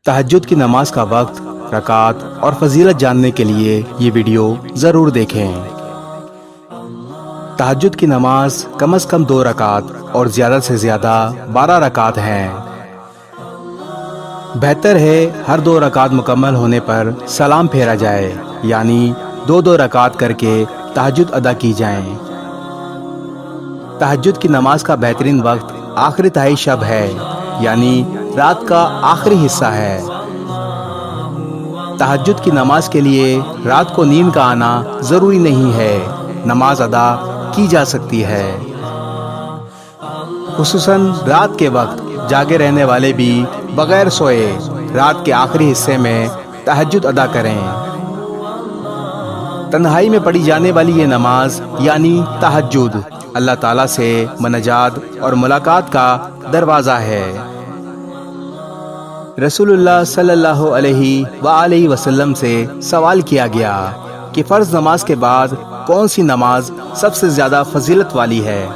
تہجد کی نماز کا وقت، رکعت اور فضیلت جاننے کے لیے یہ ویڈیو ضرور دیکھیں۔ تہجد کی نماز کم از کم 2 رکعت اور زیادہ سے زیادہ 12 رکعت ہیں۔ بہتر ہے ہر 2 رکعت مکمل ہونے پر سلام پھیرا جائے، یعنی 2 رکعت کر کے تہجد ادا کی جائیں۔ تہجد کی نماز کا بہترین وقت آخری تہائی شب ہے، یعنی رات کا آخری حصہ ہے۔ تہجد کی نماز کے لیے رات کو نیند کا آنا ضروری نہیں ہے، نماز ادا کی جا سکتی ہے۔ خصوصاً رات کے وقت جاگے رہنے والے بھی بغیر سوئے رات کے آخری حصے میں تہجد ادا کریں۔ تنہائی میں پڑھی جانے والی یہ نماز یعنی تہجد اللہ تعالیٰ سے مناجات اور ملاقات کا دروازہ ہے۔ رسول اللہ صلی اللہ علیہ وآلہ وسلم سے سوال کیا گیا کہ فرض نماز کے بعد کون سی نماز سب سے زیادہ فضیلت والی ہے؟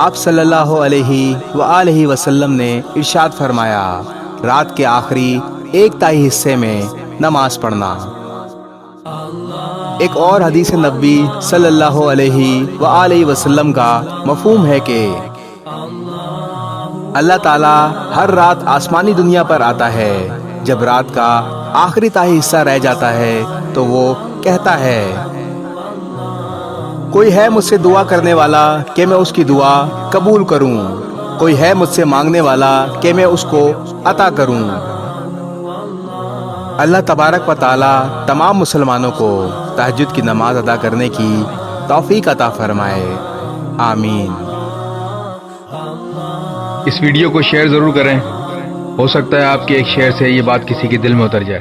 آپ صلی اللہ علیہ وآلہ وسلم نے ارشاد فرمایا، رات کے آخری 1/3 حصے میں نماز پڑھنا۔ ایک اور حدیث نبوی صلی اللہ علیہ وآلہ وسلم کا مفہوم ہے کہ اللہ تعالیٰ ہر رات آسمانی دنیا پر آتا ہے۔ جب رات کا آخری تہائی حصہ رہ جاتا ہے تو وہ کہتا ہے، کوئی ہے مجھ سے دعا کرنے والا کہ میں اس کی دعا قبول کروں، کوئی ہے مجھ سے مانگنے والا کہ میں اس کو عطا کروں۔ اللہ تبارک و تعالیٰ تمام مسلمانوں کو تہجد کی نماز ادا کرنے کی توفیق عطا فرمائے، آمین۔ اس ویڈیو کو شیئر ضرور کریں، ہو سکتا ہے آپ کے ایک شیئر سے یہ بات کسی کے دل میں اتر جائے۔